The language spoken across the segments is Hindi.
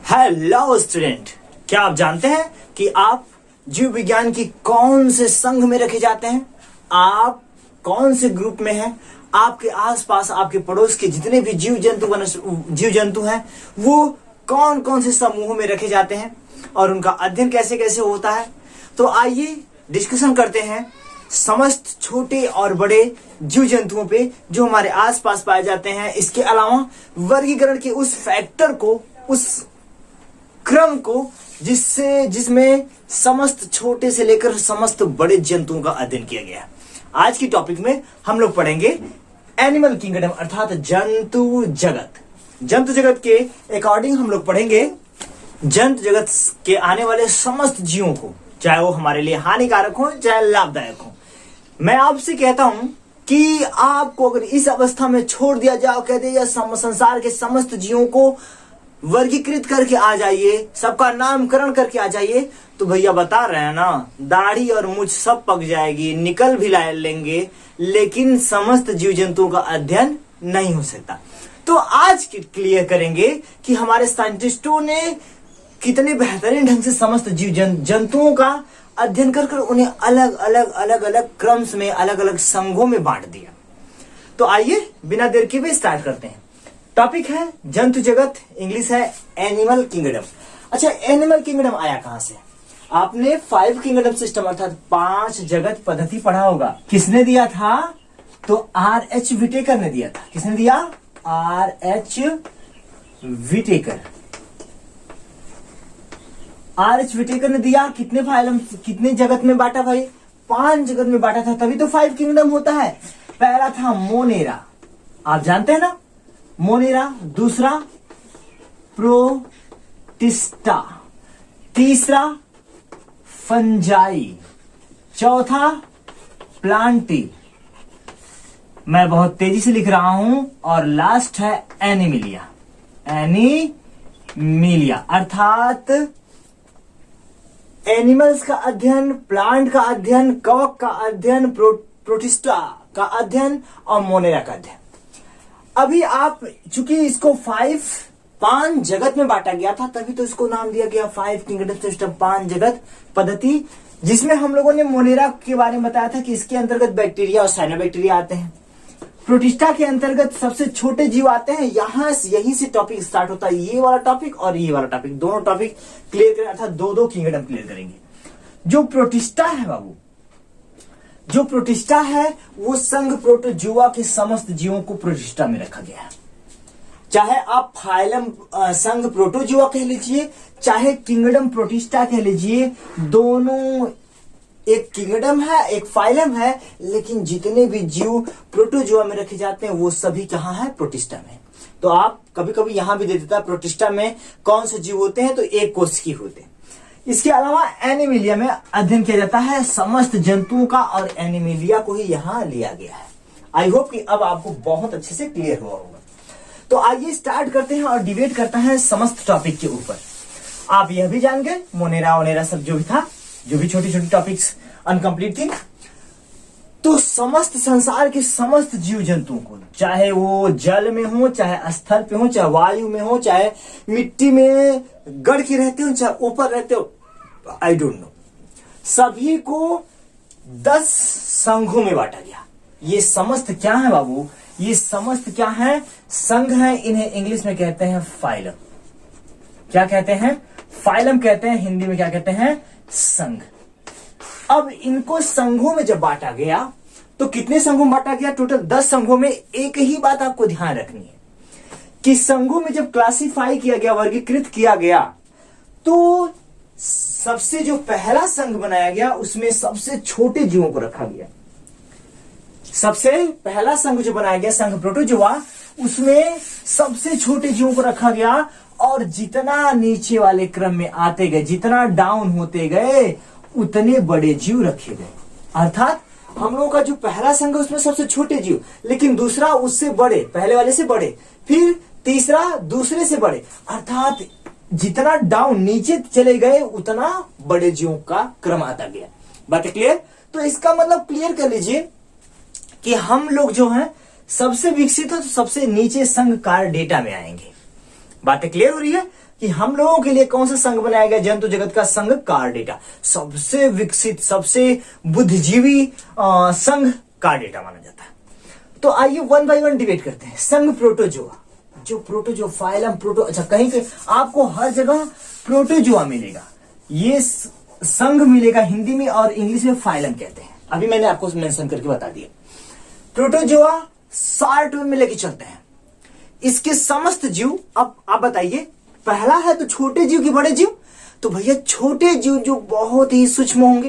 हेलो स्टूडेंट, क्या आप जानते हैं कि आप जीव विज्ञान की कौन से संघ में रखे जाते हैं? आप कौन से ग्रुप में हैं? आपके आसपास आपके पड़ोस के जितने भी जीव जंतु हैं वो कौन कौन से समूहों में रखे जाते हैं और उनका अध्ययन कैसे कैसे होता है? तो आइए डिस्कशन करते हैं समस्त छोटे और बड़े जीव जंतुओं पे जो हमारे आसपास पाए जाते हैं। इसके अलावा वर्गीकरण के उस फैक्टर को, उस क्रम को जिसमें समस्त छोटे से लेकर समस्त बड़े जंतुओं का अध्ययन किया गया है। आज की टॉपिक में हम लोग पढ़ेंगे एनिमल किंगडम अर्थात जंतु जगत। जंतु जगत के अकॉर्डिंग हम लोग पढ़ेंगे जंतु जगत के आने वाले समस्त जीवों को, चाहे वो हमारे लिए हानिकारक हो चाहे लाभदायक हो। मैं आपसे कहता हूं कि आपको अगर इस अवस्था में छोड़ दिया जाए, कह दिया संसार के समस्त जीवों को वर्गीकृत करके आ जाइए, सबका नामकरण करके आ जाइए, तो भैया बता रहे हैं ना, दाढ़ी और मूंछ सब पक जाएगी, निकल भी ला लेंगे, लेकिन समस्त जीव जंतुओं का अध्ययन नहीं हो सकता। तो आज क्लियर करेंगे कि हमारे साइंटिस्टों ने कितने बेहतरीन ढंग से समस्त जीव जंतुओं का अध्ययन कर उन्हें अलग अलग क्रम्स में, अलग अलग संघों में बांट दिया। तो आइए बिना देर के हुए स्टार्ट करते हैं। टॉपिक है जंतु जगत, इंग्लिश है एनिमल किंगडम। अच्छा, एनिमल किंगडम आया कहां से? आपने 5 किंगडम सिस्टम अर्थात 5 जगत पद्धति पढ़ा होगा। किसने दिया था? तो R.H. विटेकर ने दिया था। किसने दिया? R.H. विटेकर। R.H. विटेकर ने दिया। कितने फाइलम, कितने जगत में बांटा भाई? 5 जगत में बांटा था, तभी तो 5 किंगडम होता है। पहला था मोनेरा, आप जानते हैं ना, मोनेरा। दूसरा प्रोटिस्टा, तीसरा फंजाई, चौथा प्लांटी, मैं बहुत तेजी से लिख रहा हूं, और लास्ट है एनिमिलिया। एनिमिलिया अर्थात एनिमल्स का अध्ययन, प्लांट का अध्ययन, कवक का अध्ययन, प्रोटिस्टा का अध्ययन और मोनेरा का अध्ययन। अभी आप चूंकि इसको 5 जगत में बांटा गया था, तभी तो इसको नाम दिया गया 5 किंगडम सिस्टम, 5 जगत पद्धति, जिसमें हम लोगों ने मोनेरा के बारे में बताया था कि इसके अंतर्गत बैक्टीरिया और साइनोबैक्टीरिया आते हैं। प्रोटिस्टा के अंतर्गत सबसे छोटे जीव आते हैं। यहीं से टॉपिक स्टार्ट होता है, ये वाला टॉपिक और ये वाला टॉपिक, दोनों टॉपिक क्लियर करें, अर्थात 2 किंगडम क्लियर करेंगे। जो प्रोटिस्टा है बाबू, जो प्रोटिस्टा है वो संघ प्रोटोजुआ के समस्त जीवों को प्रोटिस्टा में रखा गया है। चाहे आप फाइलम संघ प्रोटोजुआ कह लीजिए, चाहे किंगडम प्रोटिस्टा कह लीजिए, दोनों एक किंगडम है, एक फाइलम है, लेकिन जितने भी जीव प्रोटोजुआ में रखे जाते हैं वो सभी कहां है? प्रोटिस्टा में। तो आप कभी कभी यहां भी दे देता है प्रोटिस्टा में कौन से जीव होते हैं, तो एक कोष की होते हैं। इसके अलावा एनिमिलिया में अध्ययन किया जाता है समस्त जंतुओं का, और एनिमिलिया को ही यहां लिया गया है। आई होप कि अब आपको बहुत अच्छे से क्लियर हुआ होगा। तो आइए स्टार्ट करते हैं और डिबेट करते हैं समस्त टॉपिक के ऊपर। आप यह भी जान गए मोनेरा वनेरा सब जो भी था, जो भी छोटी छोटी टॉपिक्स अनकंप्लीट थी। तो समस्त संसार के समस्त जीव जंतुओं को, चाहे वो जल में हो, चाहे स्थल पे हो, चाहे वायु में हो, चाहे मिट्टी में गड़ के रहते हो, चाहे ऊपर रहते हो, आई डोंट नो, सभी को 10 संघों में बांटा गया। ये समस्त क्या है बाबू? ये समस्त क्या है? संघ है। इन्हें इंग्लिश में कहते हैं फाइलम। क्या कहते हैं? फाइलम कहते हैं। हिंदी में क्या कहते हैं? संघ। अब इनको संघों में जब बांटा गया, तो कितने संघों में बांटा गया? टोटल 10 संघों में। एक ही बात आपको ध्यान रखनी है कि संघों में जब क्लासिफाई किया गया, वर्गीकृत किया गया, तो सबसे जो पहला संघ बनाया गया उसमें सबसे छोटे जीवों को रखा गया। सबसे पहला संघ जो बनाया गया, संघ प्रोटोजुआ, उसमें सबसे छोटे जीवों को रखा गया, और जितना नीचे वाले क्रम में आते गए, जितना डाउन होते गए, उतने बड़े जीव रखे गए। अर्थात हम लोगों का जो पहला संघ है उसमें सबसे छोटे जीव, लेकिन दूसरा उससे बड़े, पहले वाले से बड़े, फिर तीसरा दूसरे से बड़े, अर्थात जितना डाउन नीचे चले गए उतना बड़े जीवों का क्रम आता गया। बात क्लियर? तो इसका मतलब क्लियर कर लीजिए कि हम लोग जो हैं सबसे विकसित है तो सबसे नीचे संघ कार्य डेटा में आएंगे। बातें क्लियर हो रही है कि हम लोगों के लिए कौन सा संघ बनाया गया? जंतु जगत का संघ कार्डेटा, सबसे विकसित, सबसे बुद्धिजीवी संघ कार्डेटा माना जाता है। तो आइए वन बाय वन डिबेट करते हैं। संघ प्रोटोजोआ, जो प्रोटोजोआ, फाइलम प्रोटो, अच्छा कहीं पे आपको हर जगह प्रोटोजोआ मिलेगा, ये संघ मिलेगा हिंदी में, और इंग्लिश में फाइलम कहते हैं। अभी मैंने आपको मेंशन करके बता दिया। प्रोटोजोआ शॉर्ट में लेके चलते हैं। इसके समस्त जीव, अब आप बताइए, पहला है तो छोटे जीव की बड़े जीव, तो भैया छोटे जीव जो बहुत ही सूक्ष्म होंगे,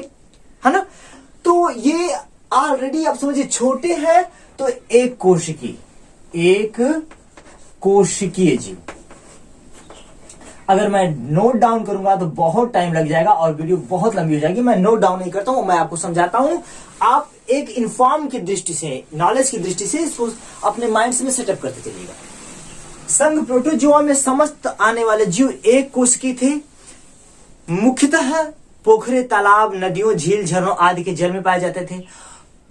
है ना, तो ये ऑलरेडी आप समझिए छोटे हैं, तो एक कोशिकीय जीव। अगर मैं नोट डाउन करूंगा तो बहुत टाइम लग जाएगा और वीडियो बहुत लंबी हो जाएगी। मैं नोट डाउन नहीं करता हूं, मैं आपको समझाता हूं। आप एक इन्फॉर्म की दृष्टि से, नॉलेज की दृष्टि से इसको अपने माइंड में सेटअप करते चलिएगा। संघ प्रोटोजोआ में समस्त आने वाले जीव एक कोशिकीय थे। मुख्यतः पोखरे, तालाब, नदियों, झील, झरनों आदि के जल में पाए जाते थे।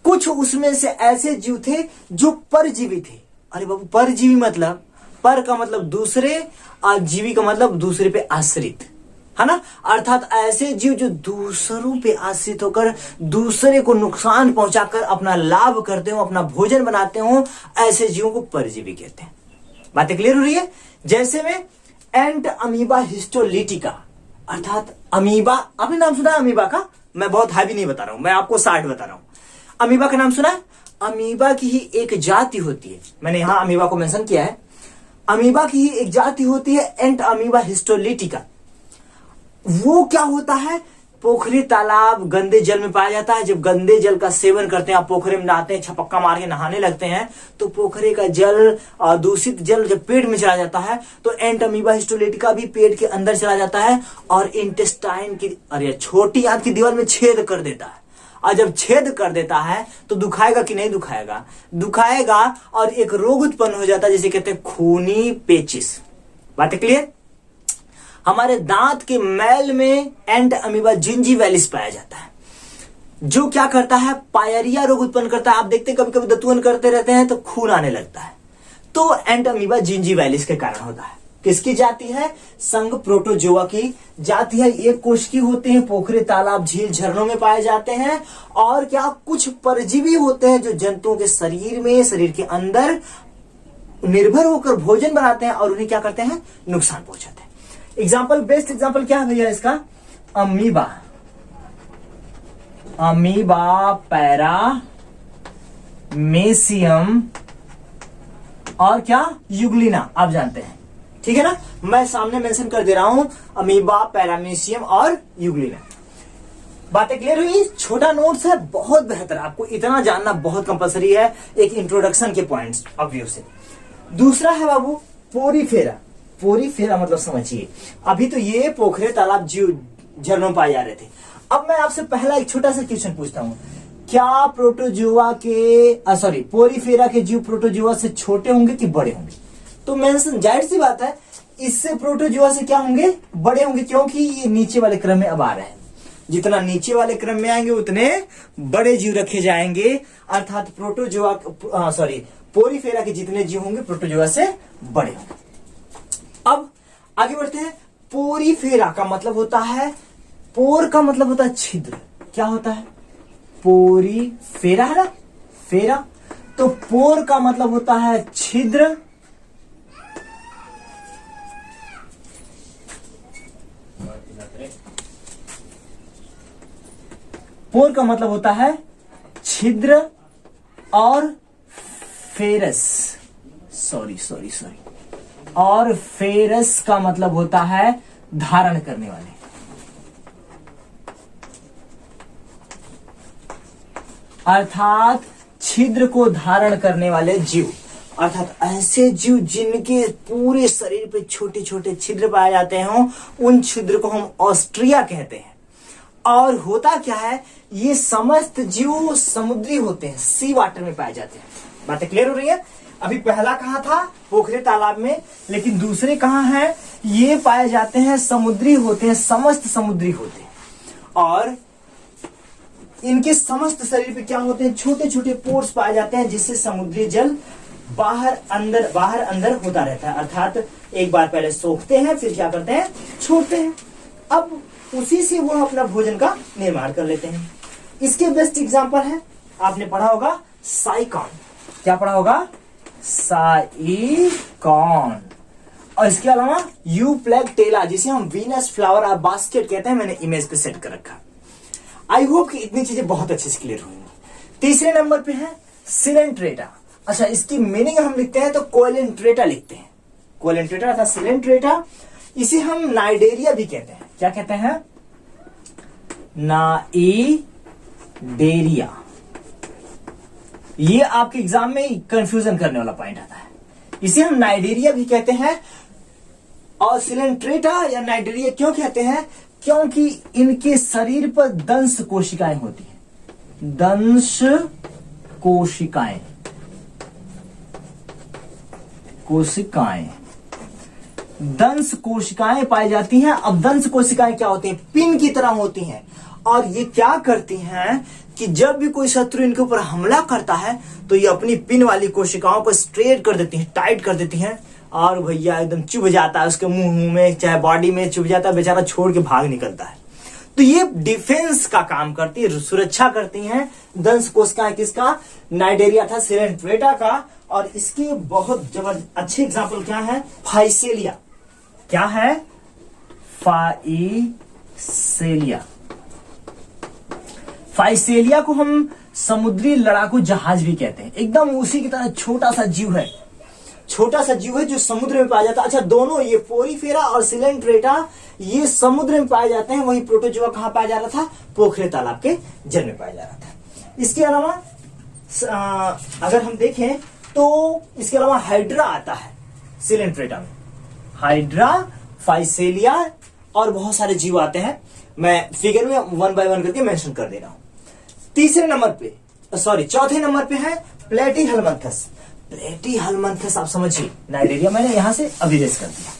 कुछ उसमें से ऐसे जीव थे जो परजीवी थे। अरे बाबू, परजीवी मतलब, पर का मतलब दूसरे, और जीवी का मतलब दूसरे पे आश्रित, है ना, अर्थात ऐसे जीव जो दूसरों पे आश्रित होकर दूसरे को नुकसान पहुंचाकर अपना लाभ करते हो, अपना भोजन बनाते हो, ऐसे जीवों को परजीवी कहते हैं। बातें क्लियर हो रही है? जैसे में एंट अमीबा हिस्टोलिटिका, अर्थात अमीबा, आपने नाम सुना अमीबा का? मैं बहुत हैवी नहीं बता रहा हूं, मैं आपको शार्ट बता रहा हूं। अमीबा का नाम सुना है? अमीबा की ही एक जाति होती है, मैंने यहां अमीबा को मेंशन किया है। अमीबा की ही एक जाति होती है एंट अमीबा हिस्टोलिटिका। वो क्या होता है? पोखरी, तालाब, गंदे जल में पाया जाता है। जब गंदे जल का सेवन करते हैं, आप पोखरे में नहाते हैं, छपक्का मार के नहाने लगते हैं, तो पोखरे का जल, दूषित जल जब पेट में चला जाता है तो एंट अमीबा हिस्टोलिटिका भी पेट के अंदर चला जाता है और इंटेस्टाइन की, अरे छोटी आंत की दीवार में छेद कर देता है। और जब छेद कर देता है तो दुखाएगा कि नहीं दुखाएगा? दुखाएगा, और एक रोग उत्पन्न हो जाता है जिसे कहते हैं खूनी पेचिस। बात क्लियर? हमारे दांत के मैल में एंट अमीबा जिंजीवैलिस पाया जाता है, जो क्या करता है? पायरिया रोग उत्पन्न करता है। आप देखते हैं कभी कभी दतुअन करते रहते हैं तो खून आने लगता है, तो एंट अमीबा जिंजीवैलिस के कारण होता है। किसकी जाति है? संघ प्रोटोजोआ की जाति है। एक कोशिकी होते हैं, पोखरे, तालाब, झील, झरनों में पाए जाते हैं। और क्या, कुछ परजीवी होते हैं जो जंतुओं के शरीर में, शरीर के अंदर निर्भर होकर भोजन बनाते हैं और उन्हें क्या करते हैं? नुकसान पहुंचाते हैं। एग्जाम्पल, बेस्ट एग्जाम्पल क्या है भैया इसका? अमीबा, पैरामेसियम और क्या? यूग्लिना, आप जानते हैं, ठीक है ना। मैं सामने मेंशन कर दे रहा हूं, अमीबा, पैरामेसियम और यूग्लिना। बातें क्लियर हुई? छोटा नोट्स है, बहुत बेहतर। आपको इतना जानना बहुत कंपलसरी है, एक इंट्रोडक्शन के पॉइंट्स ऑफ व्यू से। दूसरा है बाबू पोरीफेरा। पोरीफेरा मतलब समझिए, अभी तो ये पोखरे, तालाब, झरनों में पाए जा रहे थे। अब मैं आपसे पहला एक छोटा सा क्वेश्चन पूछता हूं, क्या प्रोटोजोआ के, सॉरी, पोरीफेरा के जीव प्रोटोजोआ से छोटे होंगे कि बड़े होंगे? तो मेंशन, जाहिर सी बात है, इससे प्रोटोजोआ से क्या होंगे? बड़े होंगे, क्योंकि ये नीचे वाले क्रम में अब आ रहे हैं। जितना नीचे वाले क्रम में आएंगे उतने बड़े जीव रखे जाएंगे, अर्थात प्रोटोजोआ, सॉरी, पोरीफेरा के जितने जीव होंगे प्रोटोजोआ से बड़े होंगे। अब आगे बढ़ते हैं। पोरीफेरा का मतलब होता है, पोर का मतलब होता है छिद्र। क्या होता है? पोरीफेरा है ना, फेरा, तो पोर का मतलब होता है छिद्र। पोर का मतलब होता है छिद्र, और फेरस, सॉरी, और फेरस का मतलब होता है धारण करने वाले। अर्थात छिद्र को धारण करने वाले जीव, अर्थात ऐसे जीव जिनके पूरे शरीर पे छोटे छोटे छिद्र पाए जाते हों, उन छिद्र को हम ऑस्ट्रिया कहते हैं। और होता क्या है, ये समस्त जीव समुद्री होते हैं, सी वाटर में पाए जाते हैं। बातें क्लियर हो रही है? अभी पहला कहां था? पोखरे, तालाब में, लेकिन दूसरे कहां हैं? ये पाए जाते हैं समुद्री होते हैं, समस्त समुद्री होते हैं। और इनके समस्त शरीर पे क्या होते हैं? छोटे छोटे पोर्स पाए जाते हैं, जिससे समुद्री जल बाहर अंदर होता रहता है, अर्थात एक बार पहले सोखते हैं फिर क्या करते हैं, छोड़ते हैं। अब उसी से वो अपना भोजन का निर्माण कर लेते हैं। इसके बेस्ट एग्जांपल है, आपने पढ़ा होगा साइकॉन। क्या पढ़ा होगा, साइकॉन। और इसके अलावा यूप्लेक्टेला, जिसे हम वीनस फ्लावर और बास्केट कहते हैं, मैंने इमेज पे सेट कर रखा। आई होप कि इतनी चीजें बहुत अच्छे से क्लियर होंगी। तीसरे नंबर पे है सिलेंट्रेटा। अच्छा, इसकी मीनिंग हम लिखते हैं तो कोलेंट्रेटा लिखते हैं, कोलेंट्रेटा अर्थात सिलेंट्रेटा। इसे हम नाइडेरिया भी कहते हैं। क्या कहते हैं, नाइडेरिया। ये आपके एग्जाम में कंफ्यूजन करने वाला पॉइंट आता है। इसे हम नाइडेरिया भी कहते हैं। और सिलेंट्रेटा या नाइडेरिया क्यों कहते हैं, क्योंकि इनके शरीर पर दंश कोशिकाएं होती हैं, दंश कोशिकाएं, दंश कोशिकाएं पाई जाती हैं। अब दंश कोशिकाएं क्या होती हैं, पिन की तरह होती हैं। और ये क्या करती हैं कि जब भी कोई शत्रु इनके ऊपर हमला करता है तो ये अपनी पिन वाली कोशिकाओं को स्ट्रेट कर देती हैं, टाइट कर देती हैं, और भैया एकदम चुभ जाता है उसके मुंह में, चाहे बॉडी में चुभ जाता है, बेचारा छोड़ के भाग निकलता है। तो ये डिफेंस का काम करती है, सुरक्षा करती हैं दंश कोशिकाएं। किसका, नाइडेरिया था, सिलेंट्रेटा का। और इसके बहुत जबरदस्त अच्छे एग्जाम्पल क्या है, फाइसेलिया। क्या है, फाइसेलिया। फाइसेलिया को हम समुद्री लड़ाकू जहाज भी कहते हैं। एकदम उसी की तरह छोटा सा जीव है, छोटा सा जीव है जो समुद्र में पाया जाता है। अच्छा, दोनों ये पोरीफेरा और सिलेंट्रेटा ये समुद्र में पाए जाते हैं। वही प्रोटोजोआ कहां पाया जा रहा था, पोखरे तालाब के जल में पाया जा रहा था। इसके अलावा अगर हम देखें तो इसके अलावा हाइड्रा आता है सिलेंट्रेटा में, हाइड्रा, फाइसेलिया और बहुत सारे जीव आते हैं। मैं फिगर में 1 बाय 1 करके मेंशन कर दे रहा हूं। चौथे नंबर पे है प्लेटीहेलमिन्थस। प्लेटीहेलमिन्थस आप समझिए, नाइडेरिया मैंने यहां से अभिरेस कर दिया।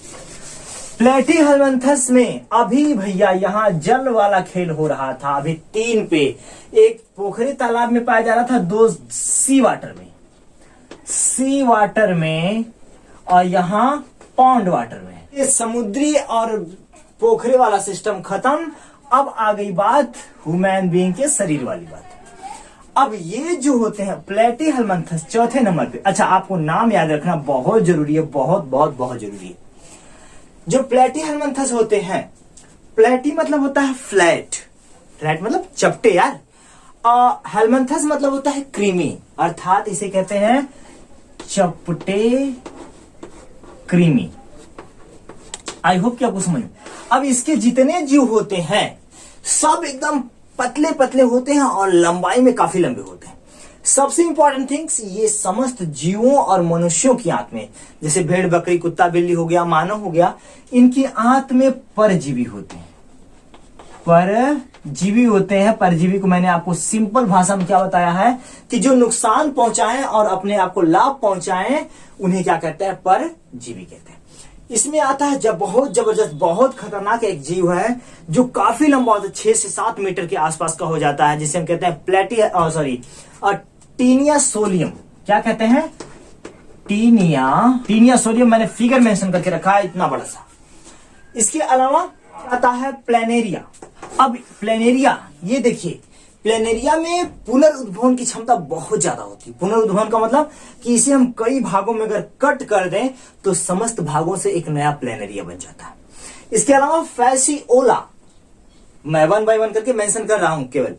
प्लेटीहेलमिन्थस में अभी भैया यहां जल वाला खेल हो रहा था। अभी 3 पे, एक पोखरी तालाब में पाया जा रहा था, 2 सी वाटर में और यहां पॉन्ड वाटर में। ये समुद्री और पोखरे वाला सिस्टम खत्म। अब आ गई बात ह्यूमन बीइंग के शरीर वाली बात। अब ये जो होते हैं प्लेटीहेलमिन्थस चौथे नंबर पे। अच्छा, आपको नाम याद रखना बहुत जरूरी है, बहुत जरूरी है। जो प्लेटीहेलमिन्थस होते हैं, प्लेटी मतलब होता है फ्लैट, फ्लैट मतलब चपटे यार। हेलमिन्थस मतलब होता है क्रीमी, अर्थात इसे कहते हैं चपटे क्रीमी। आई होप कि आपको समझ। अब इसके जितने जीव होते हैं सब एकदम पतले पतले होते हैं और लंबाई में काफी लंबे होते हैं। सबसे इंपॉर्टेंट थिंग्स, ये समस्त जीवों और मनुष्यों की आंत में, जैसे भेड़, बकरी, कुत्ता, बिल्ली हो गया, मानव हो गया, इनकी आंत में परजीवी होते हैं। परजीवी होते हैं। परजीवी को मैंने आपको सिंपल भाषा में क्या बताया है कि जो नुकसान पहुंचाएं और अपने आप को लाभ पहुंचाएं, उन्हें क्या कहते हैं, परजीवी कहते हैं। इसमें आता है जब बहुत जबरदस्त, बहुत खतरनाक एक जीव है जो काफी लंबा होता है, 6 से 7 मीटर के आसपास का हो जाता है, जिसे हम कहते हैं टीनिया सोलियम। क्या कहते हैं, टीनिया सोलियम। मैंने फिगर मेंशन करके रखा है इतना बड़ा सा। इसके अलावा आता है प्लेनेरिया। अब प्लेनेरिया, ये देखिए, प्लेनेरिया में पुनर्उद्भवन की क्षमता बहुत ज्यादा होती है। पुनर्उद्भवन का मतलब कि इसे हम कई भागों में अगर कट कर दें तो समस्त भागों से एक नया प्लेनेरिया बन जाता है। इसके अलावा फैसिओला, मैं 1 बाय 1 करके मेंशन कर रहा हूं केवल।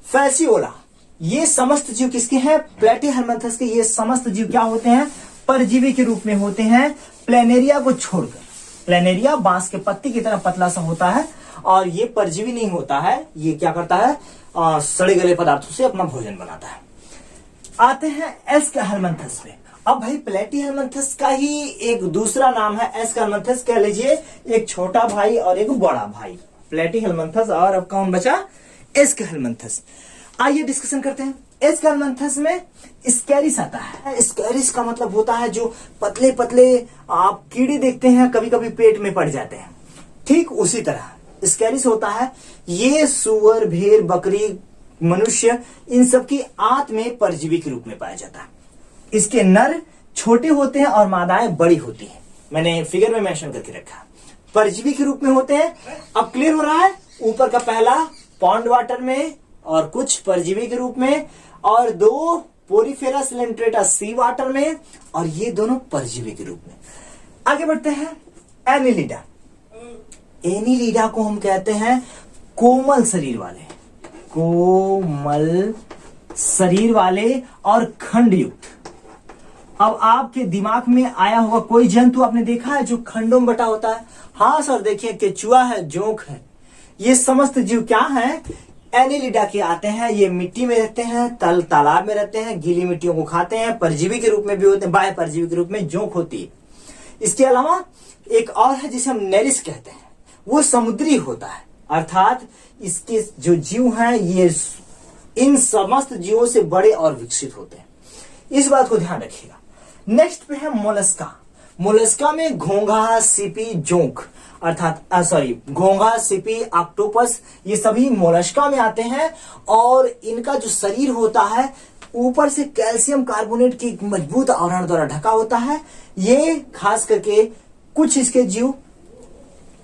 फैसिओला, ये समस्त जीव किसके हैं, प्लेटीहेलमिन्थस के। ये समस्त जीव क्या होते हैं, परजीवी के रूप में होते हैं, प्लेनेरिया को छोड़कर। प्लेनेरिया बांस के पत्ती की तरह पतला सा होता है और ये परजीवी नहीं होता है। ये क्या करता है, सड़े गले पदार्थों से अपना भोजन बनाता है। आते हैं एस्केहेलमिन्थस पे। अब भाई प्लेटीहेलमिन्थस का ही एक दूसरा नाम है एस्केहेलमिन्थस, कह लीजिए एक छोटा भाई और एक बड़ा भाई। प्लेटीहेलमिन्थस और अब कौन बचा, एस्केहेलमिन्थस। आइए डिस्कशन करते हैं। एस्केहेलमिन्थस में स्कैरिस आता है। स्कैरिस का मतलब होता है जो पतले पतले आप कीड़े देखते हैं कभी कभी पेट में पड़ जाते हैं, ठीक उसी तरह स्कैरिस होता है। ये सुअर, भेड़, बकरी, मनुष्य, इन सब की आंत में परजीवी के रूप में पाया जाता है। इसके नर छोटे होते हैं और मादाएं बड़ी होती हैं। मैंने फिगर में मेंशन करके रखा। परजीवी के रूप में होते हैं। अब क्लियर हो रहा है? ऊपर का पहला पॉन्ड वाटर में और कुछ परजीवी के रूप में, और दो पोरीफेरा सिलेंट्रेटा सी वाटर में, और ये दोनों परजीवी के रूप में। आगे बढ़ते हैं। एनिलिडा। एनिलिडा को हम कहते हैं कोमल शरीर वाले, कोमल शरीर वाले और खंड युक्त। अब आपके दिमाग में आया होगा कोई जंतु आपने देखा है जो खंडों में बटा होता है? हाँ सर, देखिए केचुआ है, जोंक है। ये समस्त जीव क्या है? एनिलिडा के आते हैं। ये मिट्टी में रहते हैं, तालाब में रहते हैं, गीली मिट्टियों को खाते हैं, परजीवी के रूप में भी होते हैं, बाह्य परजीवी के रूप में जोंक होती है। इसके अलावा एक और है जिसे हम नेरिस कहते हैं, वो समुद्री होता है। अर्थात इसके जो जीव हैं ये इन समस्त जीवों से बड़े और विकसित होते हैं। इस बात को ध्यान रखिएगा। नेक्स्ट पे है मोलस्का। मोलस्का में घोंघा, सीपी, जोंक अर्थात घोंघा, सीपी, ऑक्टोपस, ये सभी मोलस्का में आते हैं। और इनका जो शरीर होता है ऊपर से कैल्शियम कार्बोनेट की एक मजबूत आवरण द्वारा ढका होता है। ये खास करके कुछ इसके जीव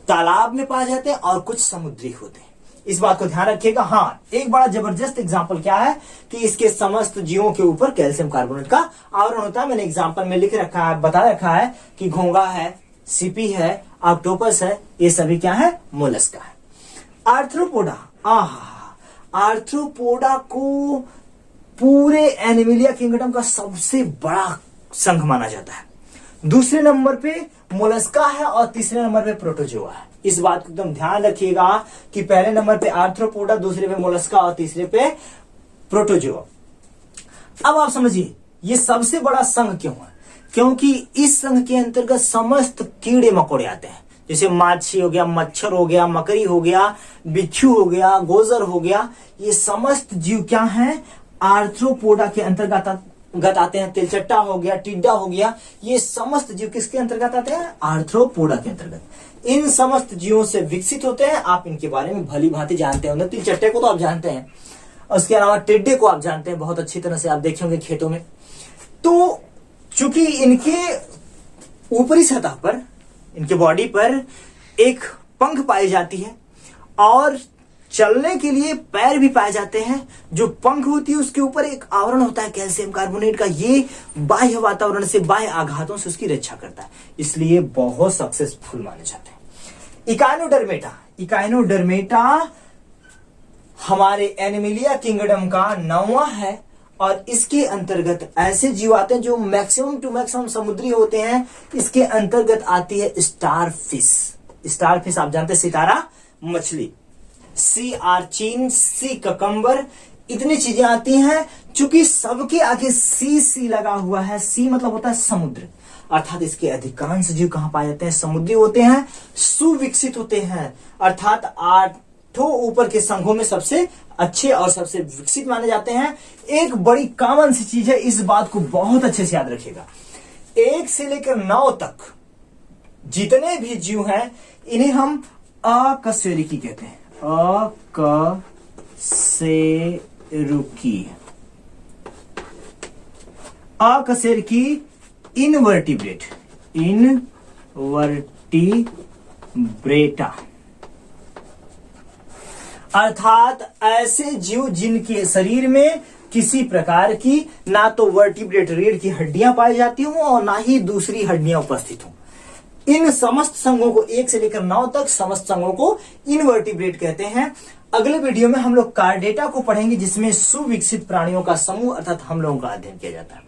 तालाब में पाए जाते हैं और कुछ समुद्री होते हैं। इस बात को ध्यान रखिएगा। हाँ, एक बड़ा जबरदस्त एग्जाम्पल क्या है कि इसके समस्त जीवों के ऊपर कैल्शियम कार्बोनेट का आवरण होता है। मैंने एग्जाम्पल में लिख रखा है, बता रखा है कि घोंघा है, सीपी है, ऑक्टोपस है, ये सभी क्या है? मोलस्का है। आर्थ्रोपोडा। आर्थ्रोपोडा को पूरे एनिमिलिया किंगडम का सबसे बड़ा संघ माना जाता है। दूसरे नंबर पे मोलस्का है और तीसरे नंबर पे प्रोटोजोआ है। इस बात को एकदम ध्यान रखिएगा कि पहले नंबर पे आर्थ्रोपोडा, दूसरे पे मोलस्का और तीसरे पे प्रोटोजोआ। अब आप समझिए ये सबसे बड़ा संघ क्यों है? क्योंकि इस संघ के अंतर्गत समस्त कीड़े मकोड़े आते हैं। जैसे माछी हो गया, मच्छर हो गया, मकड़ी हो गया, बिच्छू हो गया, गोजर हो गया, ये समस्त जीव क्या हैं? आर्थ्रोपोडा के अंतर्गत आते हैं। तिलचट्टा हो गया, टिड्डा हो गया, ये समस्त जीव किसके अंतर्गत आते हैं? आर्थ्रोपोडा के अंतर्गत। इन समस्त जीवों से विकसित होते हैं। आप इनके बारे में भली भांति जानते होंगे। तिलचट्टे को तो आप जानते हैं, उसके अलावा टिड्डे को आप जानते हैं बहुत अच्छी तरह से, आप देखे होंगे खेतों में। तो चूंकि इनके ऊपरी सतह पर, इनके बॉडी पर एक पंख पाई जाती है और चलने के लिए पैर भी पाए जाते हैं। जो पंख होती है उसके ऊपर एक आवरण होता है कैल्शियम कार्बोनेट का। ये बाह्य वातावरण से, बाह्य आघातों से उसकी रक्षा करता है, इसलिए बहुत सक्सेसफुल माने जाते हैं। इकाइनोडर्मेटा। इकाइनोडर्मेटा हमारे एनिमिलिया किंगडम का 9वां है और इसके अंतर्गत ऐसे जीव आते हैं जो मैक्सिमम टू मैक्सिमम समुद्री होते हैं। इसके अंतर्गत आती है स्टारफिश। स्टारफिश आप जानते हैं, सितारा मछली, सी आर्चिन, सी ककम्बर, इतनी चीजें आती हैं। चूंकि सबके आगे सी लगा हुआ है, सी मतलब होता है समुद्र, अर्थात इसके अधिकांश जीव कहां पाए जाते हैं? समुद्री होते हैं, सुविकसित होते हैं, अर्थात 8 ऊपर के संघों में सबसे अच्छे और सबसे विकसित माने जाते हैं। एक बड़ी कॉमन सी चीज है, इस बात को बहुत अच्छे से याद रखिएगा। 1 से लेकर 9 तक जितने भी जीव हैं इन्हें हम अकशेरुकी कहते हैं। अकशेरुकी इनवर्टिब्रेट, इनवर्टिब्रेटा अर्थात ऐसे जीव जिनके शरीर में किसी प्रकार की ना तो वर्टिब्रेट रीढ़ की हड्डियां पाई जाती हों और ना ही दूसरी हड्डियां उपस्थित हों। इन समस्त संघों को 1 से लेकर 9 तक समस्त संघों को इनवर्टिब्रेट कहते हैं। अगले वीडियो में हम लोग कार्डेटा को पढ़ेंगे जिसमें सुविकसित प्राणियों का समूह अर्थात हम लोगों का अध्ययन किया जाता है।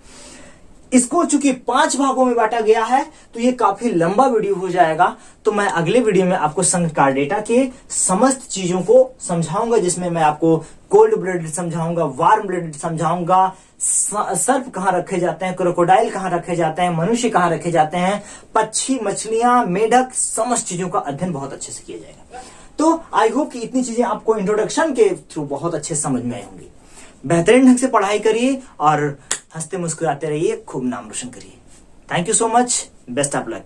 इसको चूंकि 5 भागों में बांटा गया है तो ये काफी लंबा वीडियो हो जाएगा, तो मैं अगले वीडियो में आपको संघ कार्डेटा के समस्त चीजों को समझाऊंगा, जिसमें मैं आपको कोल्ड ब्लडेड समझाऊंगा, वार्म ब्लडेड समझाऊंगा, सर्प कहां रखे जाते हैं, क्रोकोडाइल कहां रखे जाते हैं, मनुष्य कहां रखे जाते हैं, पक्षी, मछलियां, मेढक, समस्त चीजों का अध्ययन बहुत अच्छे से किया जाएगा। तो आई होप कि इतनी चीजें आपको इंट्रोडक्शन के थ्रू बहुत अच्छे समझ में आई होंगी। बेहतरीन ढंग से पढ़ाई करिए और हंसते मुस्कुराते रहिए, खूब नाम रोशन करिए। Thank you so much, best of luck.